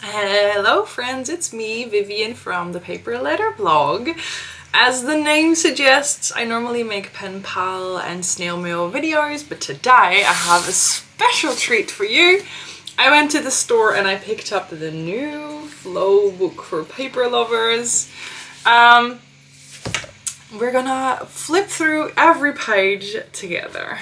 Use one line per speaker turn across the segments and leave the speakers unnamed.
Hello friends, it's me, Vivian from ThePaperLetterBlog. As the name suggests, I normally make pen pal and snail mail videos, but today I have a special treat for you. I went to the store and I picked up the new Flow book for paper lovers. We're gonna flip through every page together.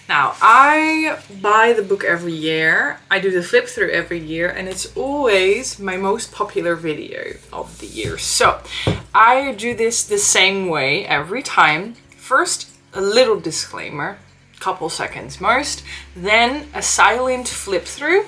Now, I buy the book every year, I do the flip through every year, and it's always my most popular video of the year. So, I do this the same way every time. First, a little disclaimer, couple seconds most, then a silent flip through.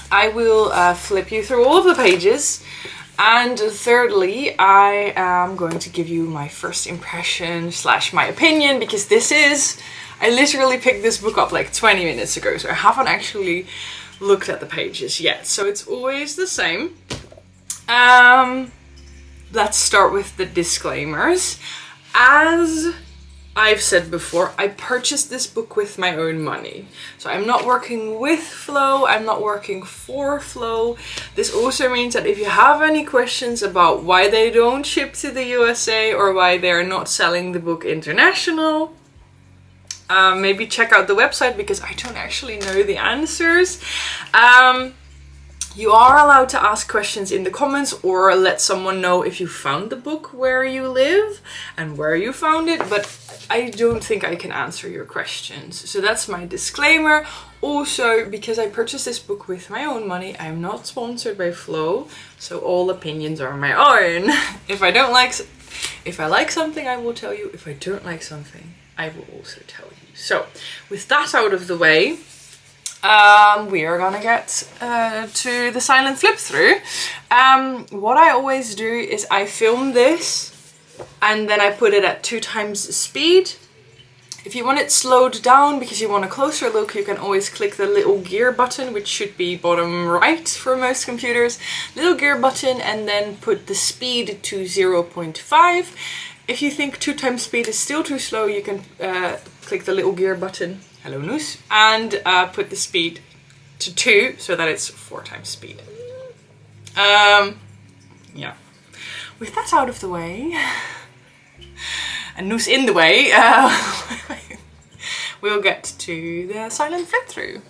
I will flip you through all of the pages. And thirdly, I am going to give you my first impression / my opinion, because I literally picked this book up like 20 minutes ago, so I haven't actually looked at the pages yet. So it's always the same. Let's start with the disclaimers. As I've said before, I purchased this book with my own money. So I'm not working with Flow, I'm not working for Flow. This also means that if you have any questions about why they don't ship to the USA or why they're not selling the book international, maybe check out the website, because I don't actually know the answers. You are allowed to ask questions in the comments or let someone know if you found the book where you live and where you found it, but I don't think I can answer your questions. So that's my disclaimer. Also, because I purchased this book with my own money, I'm not sponsored by Flow, so all opinions are my own. If I like something, I will tell you. If I don't like something, I will also tell you. So, with that out of the way, we are gonna get to the silent flip through. What I always do is I film this and then I put it at 2 times speed. If you want it slowed down because you want a closer look, you can always click the little gear button, which should be bottom right for most computers. Little gear button, and then put the speed to 0.5. If you think 2 times speed is still too slow, you can click the little gear button, hello Noose, and put the speed to 2 so that it's 4 times speed. Yeah. With that out of the way, and Noose in the way, we'll get to the silent flip through.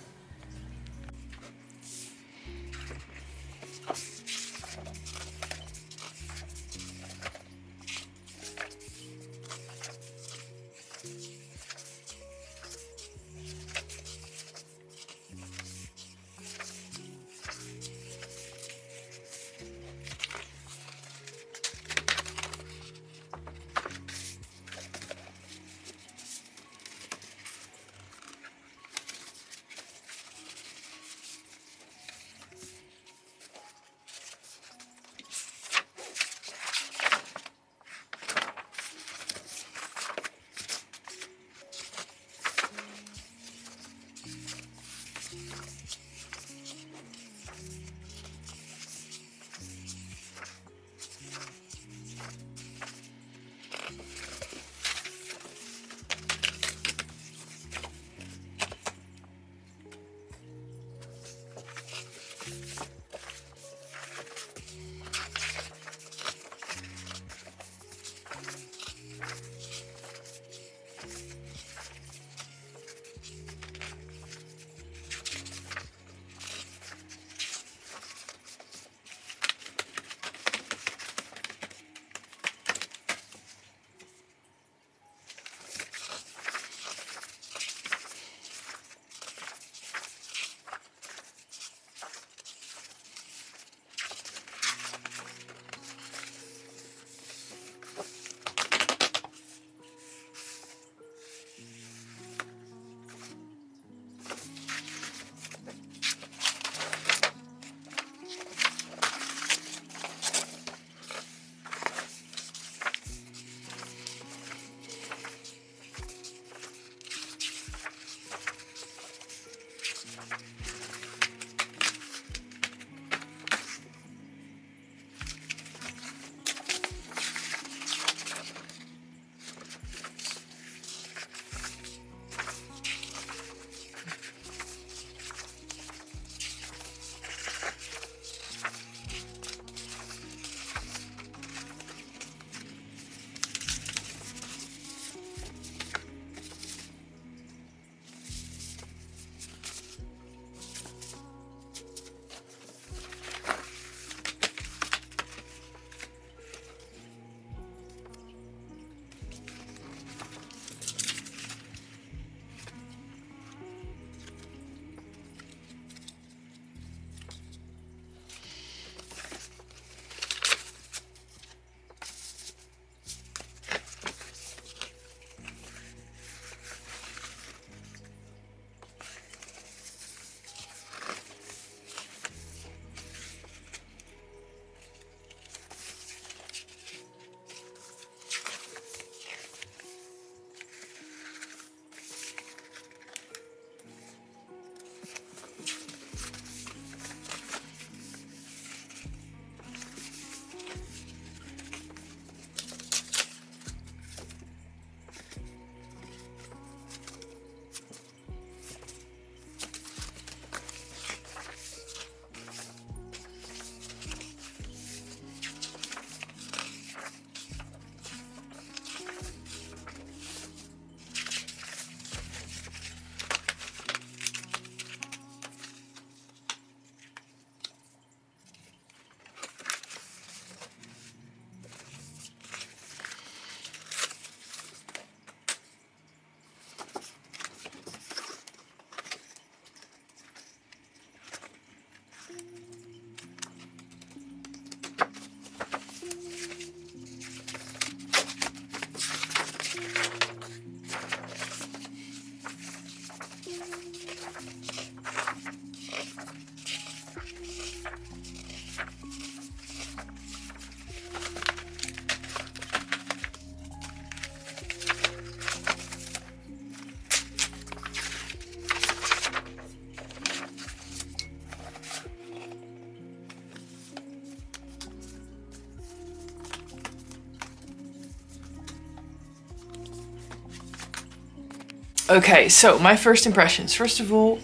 Okay, so my first impressions. First of all,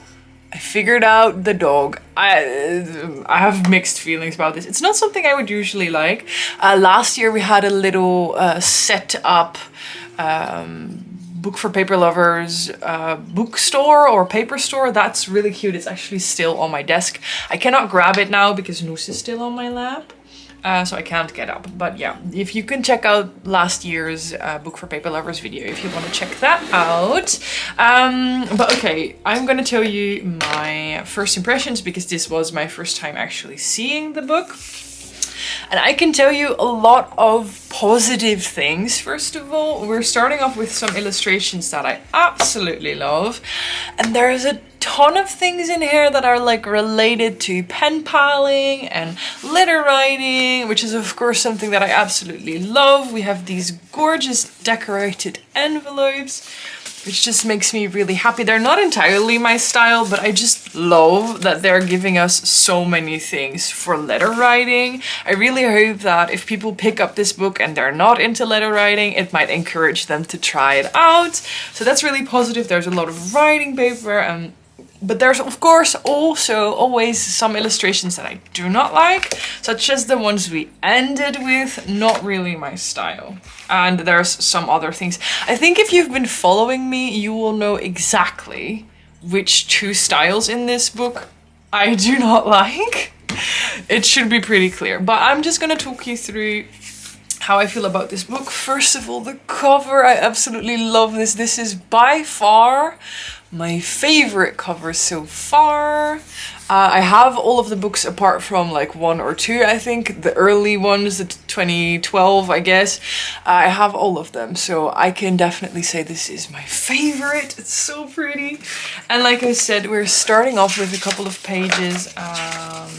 I figured out the dog. I have mixed feelings about this. It's not something I would usually like. Last year we had a little set up book for paper lovers bookstore or paper store. That's really cute. It's actually still on my desk. I cannot grab it now because Noos is still on my lap. So I can't get up. But yeah, if you can check out last year's book for paper lovers video if you want to check that out. But okay, I'm gonna tell you my first impressions because this was my first time actually seeing the book. And I can tell you a lot of positive things. First of all, we're starting off with some illustrations that I absolutely love. And there's a ton of things in here that are like related to pen paling and letter writing, which is of course something that I absolutely love. We have these gorgeous decorated envelopes, which just makes me really happy. They're not entirely my style, but I just love that they're giving us so many things for letter writing. I really hope that if people pick up this book and they're not into letter writing, it might encourage them to try it out. So that's really positive. There's a lot of writing paper, but there's of course also always some illustrations that I do not like, such as the ones we ended with, not really my style. And there's some other things. I think if you've been following me, you will know exactly which two styles in this book I do not like. It should be pretty clear, but I'm just gonna talk you through how I feel about this book. First of all, the cover, I absolutely love this. This is by far my favorite cover so far. I have all of the books apart from like 1 or 2, I think. The early ones, the 2012, I guess. I have all of them, so I can definitely say this is my favorite. It's so pretty. And like I said, we're starting off with a couple of pages. Let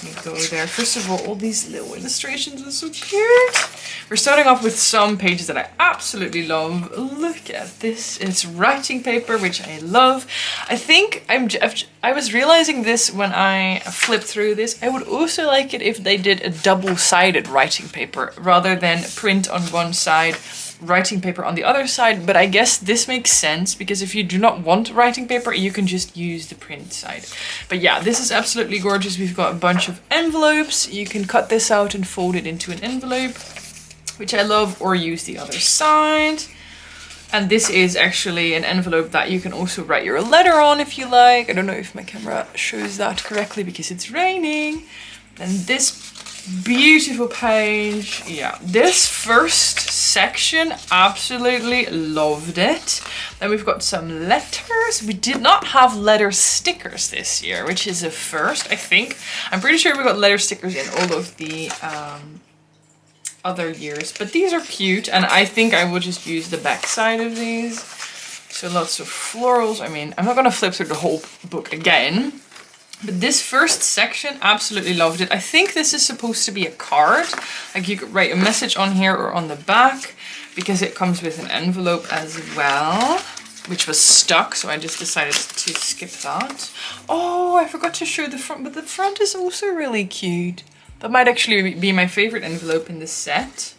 me go there. First of all these little illustrations are so cute. We're starting off with some pages that I absolutely love. Look at this. It's writing paper, which I love. I think I was realizing this when I flipped through this. I would also like it if they did a double-sided writing paper rather than print on one side, writing paper on the other side. But I guess this makes sense because if you do not want writing paper, you can just use the print side. But yeah, this is absolutely gorgeous. We've got a bunch of envelopes. You can cut this out and fold it into an envelope, which I love, or use the other side. And this is actually an envelope that you can also write your letter on if you like. I don't know if my camera shows that correctly because it's raining. And this beautiful page. Yeah, this first section, absolutely loved it. Then we've got some letters. We did not have letter stickers this year, which is a first, I think. I'm pretty sure we got letter stickers in all of the other years, but these are cute, and I think I will just use the back side of these. So lots of florals. I mean, I'm not gonna flip through the whole book again, but this first section, absolutely loved it. I think this is supposed to be a card, like you could write a message on here or on the back, because it comes with an envelope as well, which was stuck, so I just decided to skip that. Oh, I forgot to show the front, but the front is also really cute. That might actually be my favorite envelope in this set.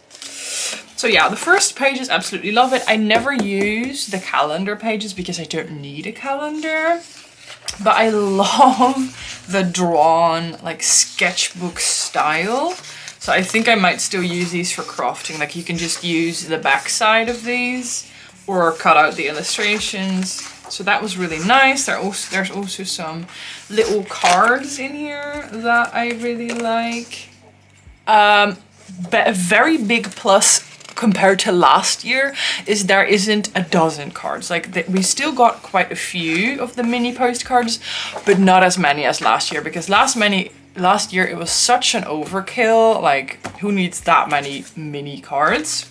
So yeah, the first pages, absolutely love it. I never use the calendar pages because I don't need a calendar. But I love the drawn, like, sketchbook style. So I think I might still use these for crafting. Like, you can just use the back side of these or cut out the illustrations. So that was really nice. There's also some little cards in here that I really like. But a very big plus compared to last year is there isn't a dozen cards. Like we still got quite a few of the mini postcards, but not as many as last year, because last year it was such an overkill. Like, who needs that many mini cards?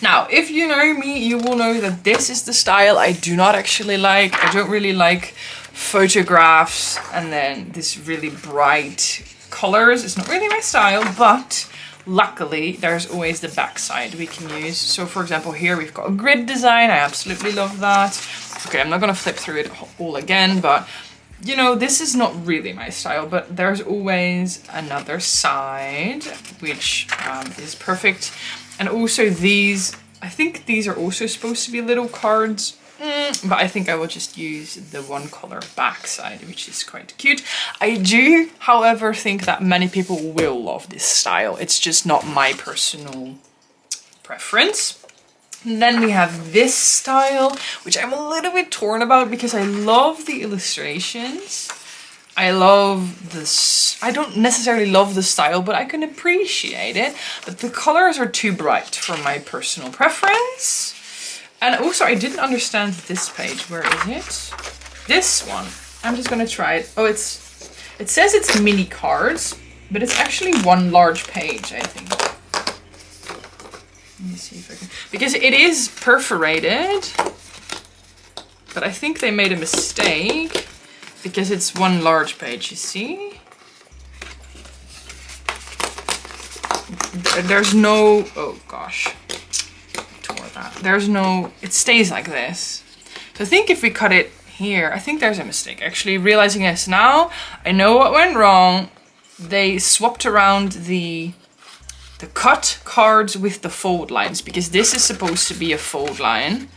Now, if you know me, you will know that this is the style I do not actually like. I don't really like photographs and then this really bright colors. It's not really my style, but luckily there's always the back side we can use. So for example, here we've got a grid design. I absolutely love that. Okay, I'm not gonna flip through it all again, but you know, this is not really my style, but there's always another side, which is perfect. And also these I think these are also supposed to be little cards. But I think I will just use the one color backside, which is quite cute. I do, however, think that many people will love this style. It's just not my personal preference. And then we have this style, which I'm a little bit torn about because I love the illustrations. I love this. I don't necessarily love the style, but I can appreciate it. But the colors are too bright for my personal preference. And also, I didn't understand this page. Where is it? This one. I'm just gonna try it. Oh, it says it's mini cards, but it's actually one large page, I think. Let me see if I can... Because it is perforated, but I think they made a mistake because it's one large page, you see? There's no... Oh, gosh. There's no, it stays like this. So I think if we cut it here, I think there's a mistake. Actually, realizing this now, I know what went wrong. They swapped around the cut cards with the fold lines, because this is supposed to be a fold line,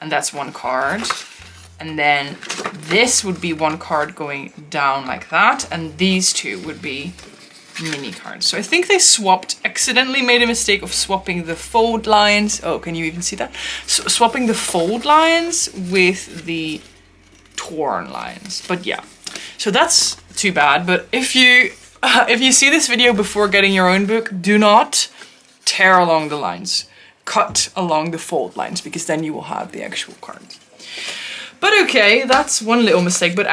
and that's one card. And then this would be one card going down like that, and these two would be mini cards. So I think they accidentally made a mistake of swapping the fold lines. Oh, can you even see that? So swapping the fold lines with the torn lines. But yeah, so that's too bad. But if you see this video before getting your own book, do not tear along the lines. Cut along the fold lines, because then you will have the actual cards. But okay, that's one little mistake. But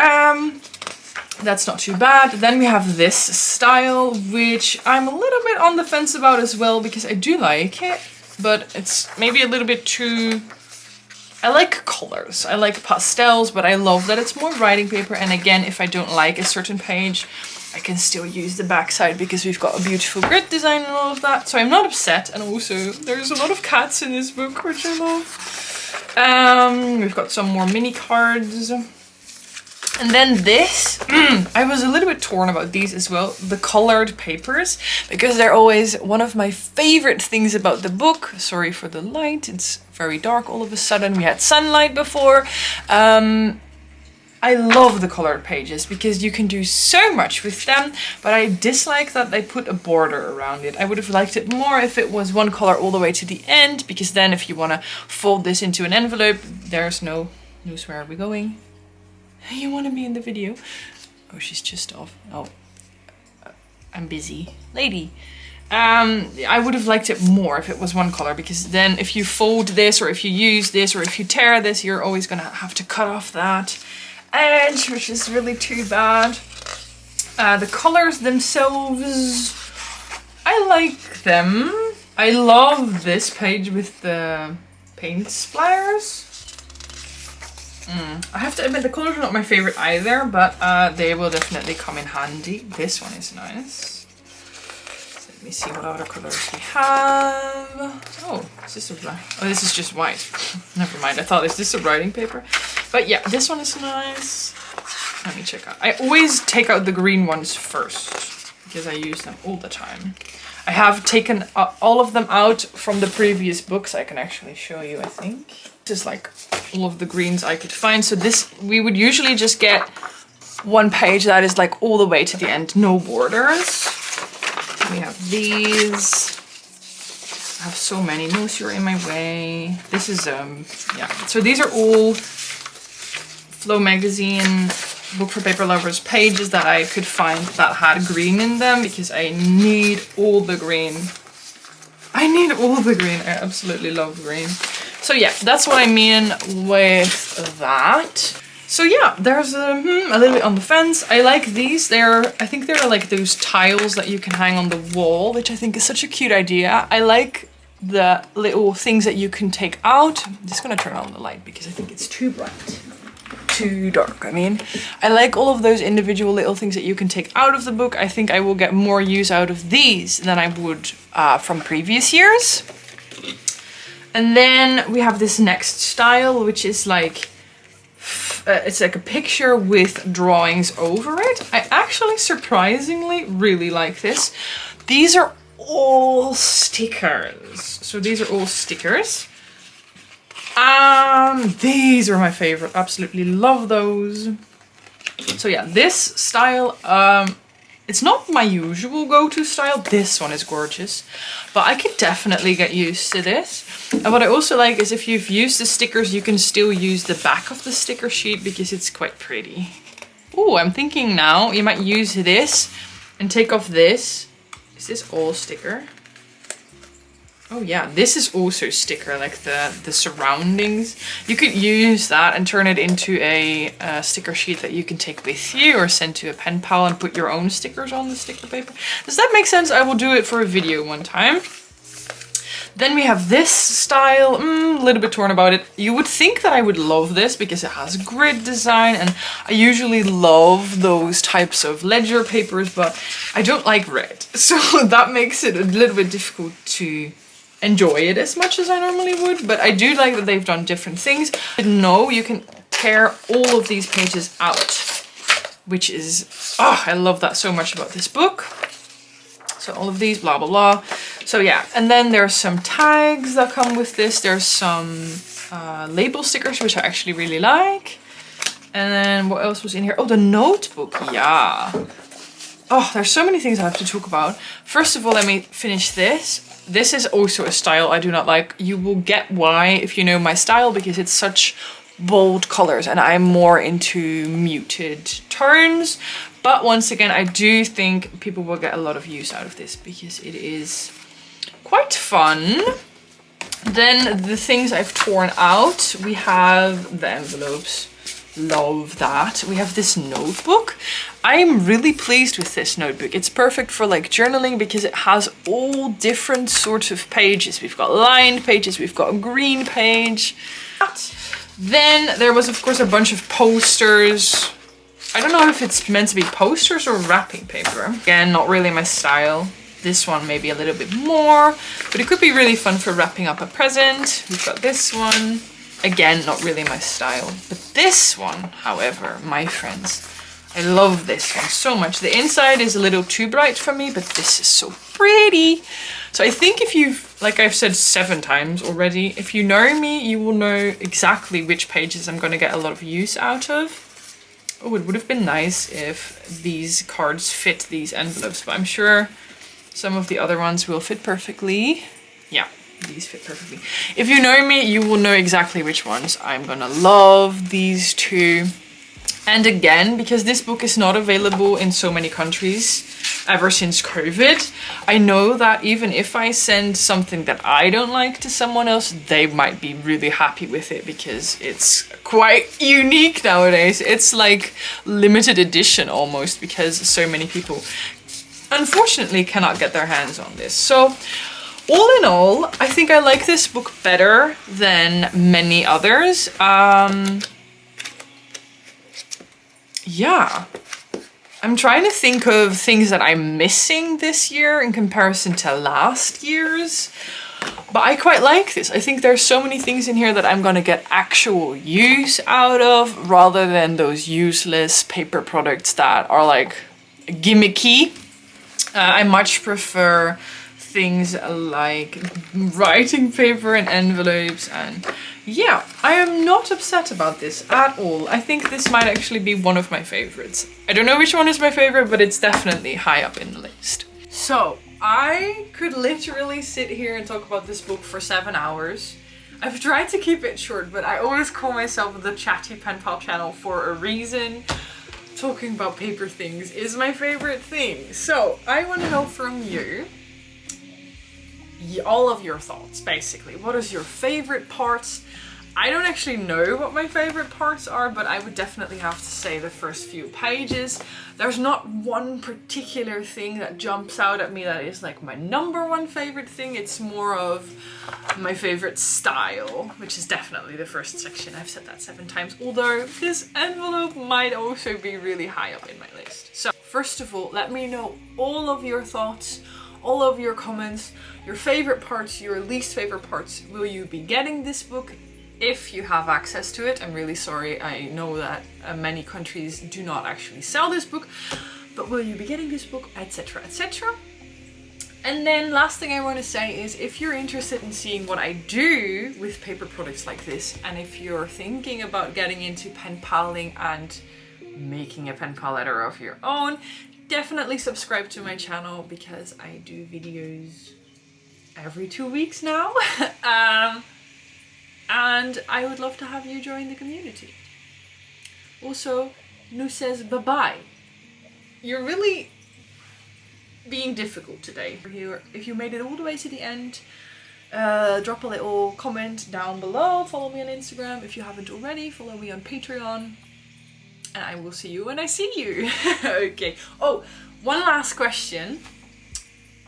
that's not too bad. Then we have this style, which I'm a little bit on the fence about as well, because I do like it, but it's maybe a little bit too... I like colors, I like pastels, but I love that it's more writing paper. And again, if I don't like a certain page, I can still use the backside because we've got a beautiful grid design and all of that. So I'm not upset. And also, there's a lot of cats in this book, which I love. We've got some more mini cards. And then this, I was a little bit torn about these as well, the colored papers, because they're always one of my favorite things about the book. Sorry for the light, it's very dark all of a sudden. We had sunlight before. I love the colored pages because you can do so much with them, but I dislike that they put a border around it. I would have liked it more if it was one color all the way to the end, because then if you want to fold this into an envelope, there's no news. Where are we going? You want to be in the video? Oh, she's just off. Oh, I'm busy. Lady. I would have liked it more if it was one color, because then if you fold this, or if you use this, or if you tear this, you're always going to have to cut off that edge, which is really too bad. The colors themselves, I like them. I love this page with the paint splatters. I have to admit, the colors are not my favorite either, but they will definitely come in handy. This one is nice. So let me see what other colors we have. Oh, is this a black? Oh, this is just white. Never mind, I thought, is this a writing paper? But yeah, this one is nice. Let me check out. I always take out the green ones first, because I use them all the time. I have taken all of them out from the previous books. I can actually show you, I think. This is like all of the greens I could find. So this, we would usually just get one page that is like all the way to the end, no borders. We have these. I have so many. Moose, you're in my way. This is, yeah. So these are all Flow Magazine Book for Paper Lovers pages that I could find that had green in them, because I need all the green. I need all the green. I absolutely love green. So yeah, that's what I mean with that. So yeah, there's a little bit on the fence. I like these. I think they're like those tiles that you can hang on the wall, which I think is such a cute idea. I like the little things that you can take out. I'm just gonna turn on the light because I think it's too bright. Too dark, I mean. I like all of those individual little things that you can take out of the book. I think I will get more use out of these than I would from previous years. And then we have this next style, which is like, it's like a picture with drawings over it. I actually surprisingly really like this. These are all stickers. So these are all stickers. These are my favorite. Absolutely love those. So yeah, this style, it's not my usual go-to style. This one is gorgeous, but I could definitely get used to this. And what I also like is if you've used the stickers, you can still use the back of the sticker sheet because it's quite pretty. Oh, I'm thinking now you might use this and take off this. Is this all sticker? Oh yeah, this is also sticker, like the surroundings. You could use that and turn it into a sticker sheet that you can take with you or send to a pen pal and put your own stickers on the sticker paper. Does that make sense? I will do it for a video one time. Then we have this style, a little bit torn about it. You would think that I would love this because it has grid design and I usually love those types of ledger papers, but I don't like red. So that makes it a little bit difficult to enjoy it as much as I normally would, but I do like that they've done different things. But no, you can tear all of these pages out, which is, oh, I love that so much about this book. So all of these, blah, blah, blah. So yeah, and then there's some tags that come with this. There's some label stickers, which I actually really like. And then what else was in here? Oh, the notebook, yeah. Oh, there's so many things I have to talk about. First of all, let me finish this. This is also a style I do not like. You will get why if you know my style, because it's such bold colors and I'm more into muted tones. But once again, I do think people will get a lot of use out of this because it is quite fun. Then the things I've torn out, we have the envelopes. Love that. We have this notebook. I'm really pleased with this notebook. It's perfect for like journaling because it has all different sorts of pages. We've got lined pages, we've got a green page. Then there was of course a bunch of posters. I don't know if it's meant to be posters or wrapping paper. Again, not really my style. This one maybe a little bit more, but it could be really fun for wrapping up a present. We've got this one. Again, not really my style. But this one, however, my friends, I love this one so much. The inside is a little too bright for me, but this is so pretty. So I think if you've, like I've said 7 times already, if you know me, you will know exactly which pages I'm going to get a lot of use out of. Oh, it would have been nice if these cards fit these envelopes, but I'm sure some of the other ones will fit perfectly. Yeah. These fit perfectly. If you know me, you will know exactly which ones I'm gonna love. These two. And again, because this book is not available in so many countries ever since COVID, I know that even if I send something that I don't like to someone else, they might be really happy with it because it's quite unique nowadays. It's like limited edition almost because so many people unfortunately cannot get their hands on this. So all in all, I think I like this book better than many others. Yeah. I'm trying to think of things that I'm missing this year in comparison to last year's. But I quite like this. I think there's so many things in here that I'm gonna get actual use out of rather than those useless paper products that are like gimmicky. I much prefer things like writing paper and envelopes, and yeah, I am not upset about this at all. I think this might actually be one of my favorites. I don't know which one is my favorite, but it's definitely high up in the list. So I could literally sit here and talk about this book for 7 hours. I've tried to keep it short, but I always call myself the Chatty Pen Pal channel for a reason. Talking about paper things is my favorite thing. So I want to know from you all of your thoughts, basically. What is your favorite parts? I don't actually know what my favorite parts are, but I would definitely have to say the first few pages. There's not one particular thing that jumps out at me that is like my #1 favorite thing. It's more of my favorite style, which is definitely the first section. I've said that 7 times, although this envelope might also be really high up in my list. So first of all, let me know all of your thoughts, all of your comments, your favorite parts, your least favorite parts. Will you be getting this book if you have access to it? I'm really sorry, I know that many countries do not actually sell this book, but will you be getting this book, etc, etc. And then last thing I want to say is if you're interested in seeing what I do with paper products like this, and if you're thinking about getting into pen paling and making a pen pal letter of your own, definitely subscribe to my channel because I do videos every 2 weeks now. And I would love to have you join the community. Also, Nu says bye-bye. You're really being difficult today. If you made it all the way to the end, drop a little comment down below. Follow me on Instagram if you haven't already. Follow me on Patreon. And I will see you when I see you. Okay. Oh, one last question.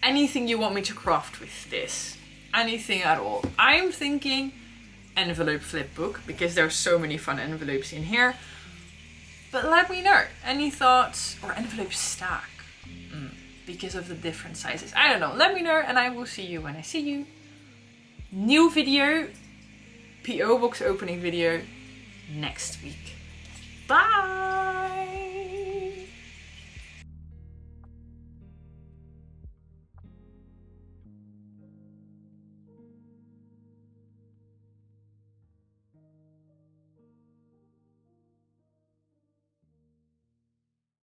Anything you want me to craft with this? Anything at all? I'm thinking envelope flip book because there's so many fun envelopes in here. But let me know. Any thoughts? Or envelope stack. Because of the different sizes. I don't know. Let me know and I will see you when I see you. New video. PO box opening video next week. Bye!